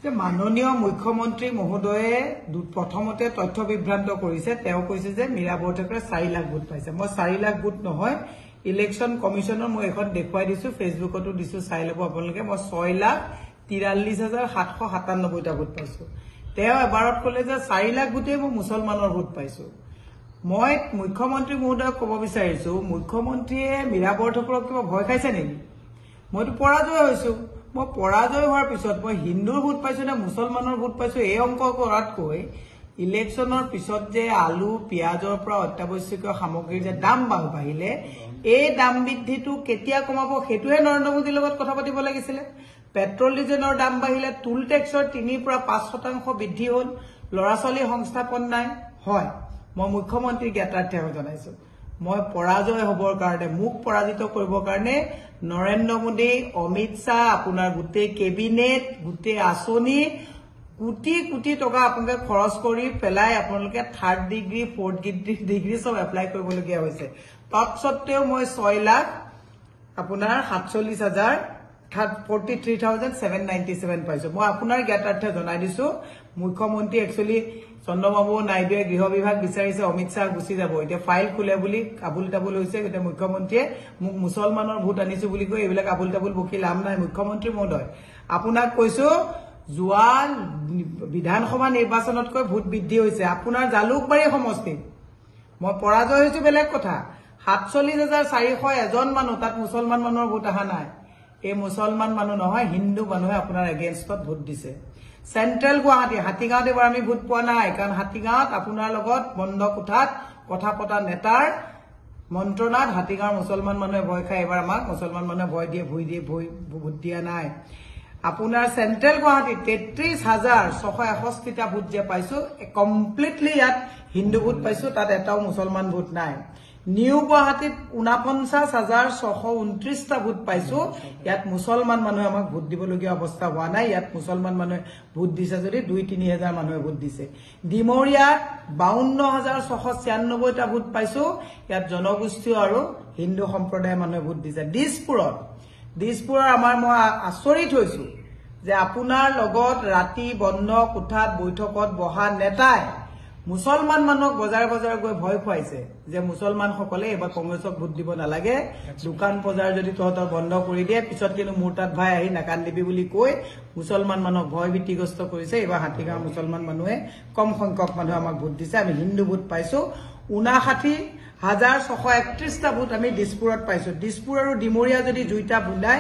যে মাননীয় মুখ্যমন্ত্ৰী মহোদয়ে প্ৰথমতে তথ্য বিভ্ৰান্ত কৰিছে তেওঁ কৈছে যে মীৰা বৰঠাকুৰে 4 লাখ ভোট পাইছে মই 4 লাখ ভোট নহয় ইলেকশন কমিশনৰ মই এখন দেখুৱাই দিছো ফেসবুকতো দিছো চাই লব আপোনালোকে মই 6,43,797 টা ভোট পাইছো তেওঁ এবাৰত কলে যে 4 লাখ ভোটে মই মুছলমানৰ ভোট পাইছো মই মুখ্যমন্ত্ৰী মহোদয়ক ক'ব বিচাৰিছো মুখ্যমন্ত্ৰীয়ে মীৰা বৰঠাকুৰক কিবা ভয় খাইছে নেকি মইতো পৰাজয় হৈছো মই পৰাজয় হোৱাৰ পিছত মই হিন্দুৰ ভোট পাইছো না মুছলমানৰ ভোট পাইছো এই অংক কৰাতকৈ ইলেকশনৰ পিছত যে আলু পিয়াজৰ পৰা অত্যাৱশ্যকীয় সামগ্ৰীৰ যে দাম বাঢ়িলে এই দাম বৃদ্ধিটো কেতিয়া কমাব হেতুৱে নৰেন্দ্ৰ মোদীৰ লগত কথা পাতিব লাগিছিল পেট্ৰল ডিজেলৰ দাম বাঢ়িলে টুল টেক্সৰ 3 পৰা 5% বৃদ্ধি হ'ল লৰাছলি সংস্থাপন নাই হয় মই মুখ্যমন্ত্ৰী জ্ঞাতাৰ্থে জনাইছো মই পৰাজয় হবৰ কাৰণে মুখ পৰাজিত কৰিবৰ কাৰণে নৰেন্দ্ৰ মোদী অমিত শাহ আপোনাৰ গুটে কেবিনেট গুটে আসনি কোটি কোটি টকা আপোনাক খৰচ কৰি পেলাই আপোনালোকে 3rd ডিগ্ৰী 4th ডিগ্ৰী সব এপ্লাই কৰিবলগীয়া হৈছে তৎসত্ত্বেও মই 6 লাখ আপোনাৰ 43,797 পাইছো মই আপোনাৰ জ্ঞাতাৰ্থে জনাই দিছো মুখ্যমন্ত্ৰী একচুয়ালি চন্দ্ৰবাবু নাইডুৱে গৃহ বিভাগ বিচাৰিছে অমিত শাহ গুচি যাব এতিয়া ফাইল খুলে বুলি কাবুল তাবুল হৈছে এতিয়া মুখ্যমন্ত্ৰীয়ে মোক মুছলমানৰ ভোট আনিছো বুলি কৈ এইবিলাক কাবুল তাবুল বকি লাভ নাই মুখ্যমন্ত্ৰী মহোদয় আপোনাক কৈছো জুৱান বিধানসভা নিৰ্বাচনতকৈ ভোট বৃদ্ধি হৈছে আপোনাৰ জালুকবাৰী সমষ্টি মই পৰাজয় হৈছো বেলেগ কথা 47,400 এজন মানুহ তাত মুছলমান মানুহৰ ভোট আহা নাই এই মুছলমান মানুহ নহয় হিন্দু মানুহে আপোনাৰ এগেইনষ্টত ভোট দিছে সেন্ট্ৰেল গুৱাহাটী হাতীগাঁৱত এবাৰ আমি ভোট পোৱা নাই কাৰণ হাতীগাঁৱত আপোনাৰ লগত বন্ধ কোঠাত কথা পতা নেতাৰ মন্ত্ৰণাত হাতীগাঁৱৰ মুছলমান মানুহে ভয় খায় এবাৰ আমাক মুছলমান মানুহে ভয় দিয়ে ভোট দিয়া নাই আপোনাৰ সেন্ট্ৰেল গুৱাহাটী 33,661 টা ভোট যে পাইছো কমপ্লিটলি ইয়াত হিন্দু ভোট পাইছো তাত এটাও মুছলমান ভোট নাই নিউ গুৱাহাটীত 49,629 টা ভোট পাইছো ইয়াত মুছলমান মানুহে আমাক ভোট দিবলগীয়া অৱস্থা হোৱা নাই ইয়াত মুছলমান মানুহে ভোট দিছে যদি 2-3 হাজাৰ মানুহে ভোট দিছে ডিমৰিয়াত 52,696 টা ভোট পাইছো ইয়াত জনগোষ্ঠী আৰু হিন্দু সম্প্ৰদায়ৰ মানুহে ভোট দিছে দিছপুৰৰ আমাৰ মই আচৰিত হৈছো যে আপোনাৰ লগত ৰাতি বন্ধ কোঠাত বৈঠকত বহা নেতাই মুছলমান মানুহক বজাৰ গৈ ভয় খুৱাইছে যে মুছলমান সকলে এবাৰ কংগ্ৰেছক ভোট দিব নালাগে দোকান বজাৰ যদি তহতৰ বন্ধ কৰি দিয়ে পিছত কিন্তু মুৰতাত ভাই আহি নাকান দিবি বুলি কৈ মুছলমান মানুহক ভয় ভীতিগ্ৰস্ত কৰিছে এবাৰ হাতীগাঁও মুছলমান মানুহে কম সংখ্যক মানুহে আমাক ভোট দিছে আমি হিন্দু ভোট পাইছো 59,631 টা ভোট আমি দিছপুৰত পাইছো দিছপুৰ আৰু ডিমৰিয়া যদি দুইটা বুলাই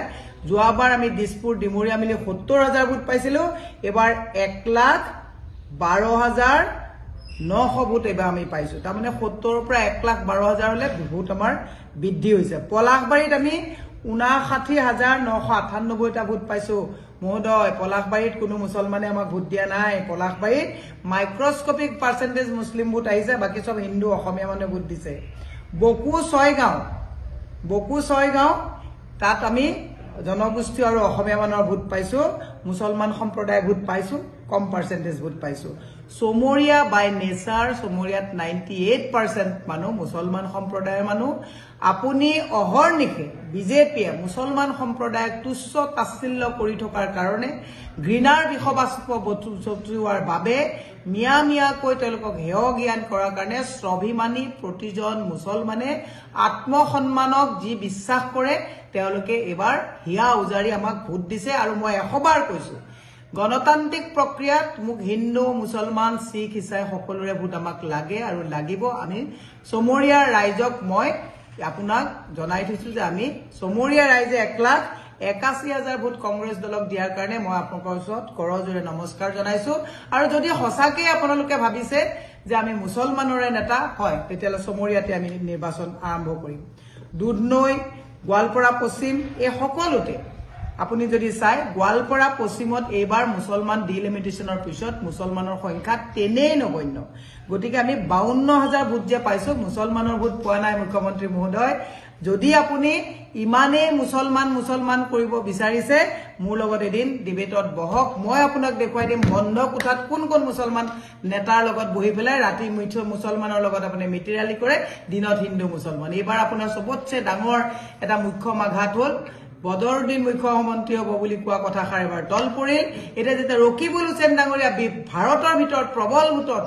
যোৱাবাৰ আমি দিছপুৰ ডিমৰিয়া মিলি 70,000 ভোট পাইছিলো এবাৰ 1,12,900 ভোট এবাৰ আমি পাইছো তাৰ মানে 70 পৰা 1,12,000 হলে ভোট আমাৰ বৃদ্ধি হৈছে পলাশবাৰীত আমি 59,998 টা ভোট পাইছো মহোদয় পলাশবাৰীত কোনো মুছলমানে আমাক ভোট দিয়া নাই পলাশবাৰীত মাইক্ৰোস্কোপিক পাৰ্চেন্টেজ মুছলিম ভোট আহিছে বাকি সব হিন্দু অসমীয়া মানুহে ভোট দিছে বকু ছয়গাঁও তাত আমি জনগোষ্ঠী আৰু অসমীয়া মানুহৰ ভোট পাইছো মুছলমান সম্প্ৰদায় ভোট পাইছো কম পাৰ্চেন্টেজ ভোট পাইছো সোমৰিয়া বাই নেচাৰ সোমৰিয়াত 98% মানুহ মুছলমান সম্প্ৰদায়ৰ মানুহ আপুনি অহৰ্নিশে বিজেপিয়ে মুছলমান সম্প্ৰদায়ক তুচ্ছ তাচ্ছিল্য কৰি থকাৰ কাৰণে ঘৃণাৰ বিষবাষ্প বটোৱাৰ বাবে মিয়াকৈ তেওঁলোকক হেয় জ্ঞান কৰাৰ কাৰণে স্বাভিমানী প্ৰতিজন মুছলমানে আত্মসন্মানক যি বিশ্বাস কৰে তেওঁলোকে এবাৰ হিয়া উজাৰি আমাক ভোট দিছে আৰু মই এশবাৰ কৈছো গণতান্ত্ৰিক প্ৰক্ৰিয়াত মোক হিন্দু মুছলমান শিখ ইসাই সকলোৰে ভোট আমাক লাগে আৰু লাগিব আমি সমৰিয়াৰ ৰাইজক মই আপোনাক জনাই থৈছো যে আমি সমৰিয়া ৰাইজে 1,81,000 ভোট কংগ্ৰেছ দলক দিয়াৰ কাৰণে মই আপোনালোকৰ ওচৰত কৰজোৰে নমস্কাৰ জনাইছো আৰু যদি হসাকে আপোনালোকে ভাবিছে যে আমি মুছলমানৰে নেতা হয় তেতিয়ালে সমৰিয়াতে আমি নিৰ্বাচন আৰম্ভ কৰিম দুধনৈ গোৱালপাৰা পশ্চিম এই সকলোতে আপুনি যদি চাই গোৱালপাৰা পশ্চিমত এইবাৰ মুছলমান ডিলিমিটেশনৰ পিছত মুছলমানৰ সংখ্যা তেনেই নগণ্য গতিকে আমি 52,000 ভোট যে পাইছো মুছলমানৰ ভোট পোৱা নাই মুখ্যমন্ত্ৰী মহোদয় যদি আপুনি ইমানে মুছলমান কৰিব বিচাৰিছে মোৰ লগত এদিন ডিবেটত বহক মই আপোনাক দেখুৱাই দিম বন্ধ কোঠাত কোন মুছলমান নেতাৰ লগত বহি পেলাই ৰাতি মুছলমানৰ লগত আপুনি মিটিৰালি কৰে দিনত হিন্দু মুছলমান এইবাৰ আপোনাৰ সবতছে ডাঙৰ এটা মুখ্য মাঘাত হ'ল বদৰুদ্দিন মুখ্যমন্ত্ৰী হ'ব বুলি কোৱা কথাষাৰ এবাৰ তল পৰিল এটা যেতিয়া ৰকিবুল হুছেইন ডাঙৰীয়া ভাৰতৰ ভিতৰত প্ৰবল ভোটত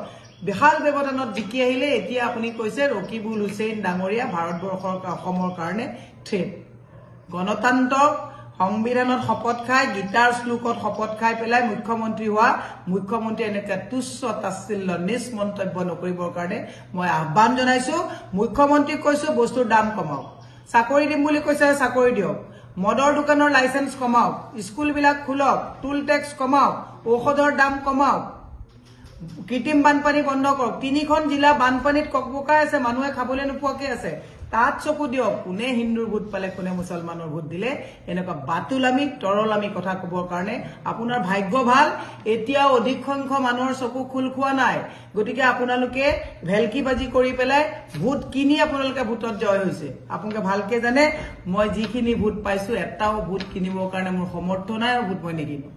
বিশাল ব্যৱধানত জিকি আহিলে এতিয়া আপুনি কৈছে ৰকিবুল হুছেইন ডাঙৰীয়া ভাৰতবৰ্ষৰ অসমৰ কাৰণে থ্ৰেট গণতন্ত্ৰক সংবিধানত শপত খাই গীতাৰ শ্লোকত শপত খাই পেলাই মুখ্যমন্ত্ৰী হোৱা মুখ্যমন্ত্ৰী এনেকৈ তুচ্ছ তাচ্ছিল্য নিজ মন্তব্য নকৰিবৰ কাৰণে মই আহ্বান জনাইছো মুখ্যমন্ত্ৰীক কৈছো বস্তুৰ দাম কমাওক চাকৰি দিম বুলি কৈছে চাকৰি দিয়ক মদৰ দোকানৰ লাইসেন্স কমাওক স্কুলবিলাক খুলক টুল টেক্স কমাওক ঔষধৰ দাম কমাওক কৃত্ৰিম বানপানী বন্ধ কৰক ৩খন জিলা বানপানীত ককবকাই আছে মানুহে খাবলৈ নোপোৱাকৈ আছে তাত চকু দিয়ক কোনে হিন্দুৰ ভোট পালে কোনে মুছলমানৰ ভোট দিলে এনেকুৱা বাতুলামি তৰলামি কথা ক'বৰ কাৰণে আপোনাৰ ভাগ্য ভাল এতিয়া অধিক সংখ্যক মানুহৰ চকু খুল খোৱা নাই গতিকে আপোনালোকে ভেলকিবাজি কৰি পেলাই ভোট কিনি আপোনালোকে ভোটত জয় হৈছে আপোনালোকে ভালকে জানে মই যিখিনি ভোট পাইছো এটাও ভোট কিনিবৰ কাৰণে মোৰ সমৰ্থ নাই আৰু ভোট মই নিকিনো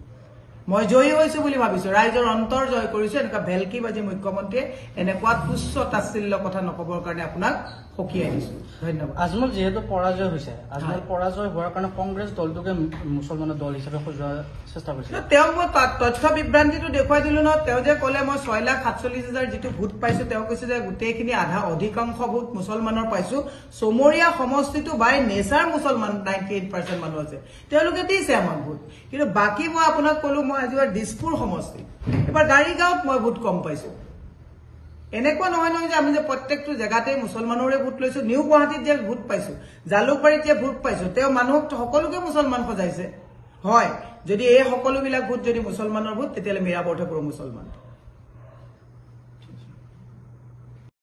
মই জয়ী হৈছো বুলি ভাবিছো ৰাইজৰ অন্তৰ জয় কৰিছো এনেকুৱা ভেলকিবাজি মুখ্যমন্ত্ৰীয়ে এনেকুৱা তুচ্ছ তাচ্ছিল্য কথা নকবৰ কাৰণে আপোনাক সকিয়াই দিছো ধন্যবাদ আজমল যেহেতু পৰাজয় হৈছে আজমল পৰাজয় হোৱাৰ কাৰণে কংগ্ৰেছ দলটোকে মুছলমানৰ দল হিচাপে সজোৱাৰ চেষ্টা কৰিছে তেওঁ মই তথ্য বিভ্ৰান্তিটো দেখুৱাই দিলো ন তেওঁ যে ক'লে মই 6,47,000 যিটো ভোট পাইছো তেওঁ কৈছে যে গোটেইখিনি আধা অধিকাংশ ভোট মুছলমানৰ পাইছো চমৰীয়া সমষ্টিটো বাই নেচাৰ মুছলমান 98% মানুহ আছে তেওঁলোকে দিছে আমাক ভোট কিন্তু বাকী মই আপোনাক ক'লো মই আজি দিছপুৰ সমষ্টি এবাৰ গাড়ীগাঁৱত মই ভোট কম পাইছো এনেকুৱা নহয় নহয় যে আমি যে প্ৰত্যেকটো জেগাতে মুছলমানৰে ভোট লৈছো নিউ গুৱাহাটীত যে ভোট পাইছো জালুকবাৰীত যে ভোট পাইছো তেওঁ মানুহক সকলোকে মুছলমান সজাইছে হয় যদি এই সকলোবিলাক ভোট যদি মুছলমানৰ ভোট তেতিয়াহ'লে মীৰা বৰঠাকুৰ মুছলমান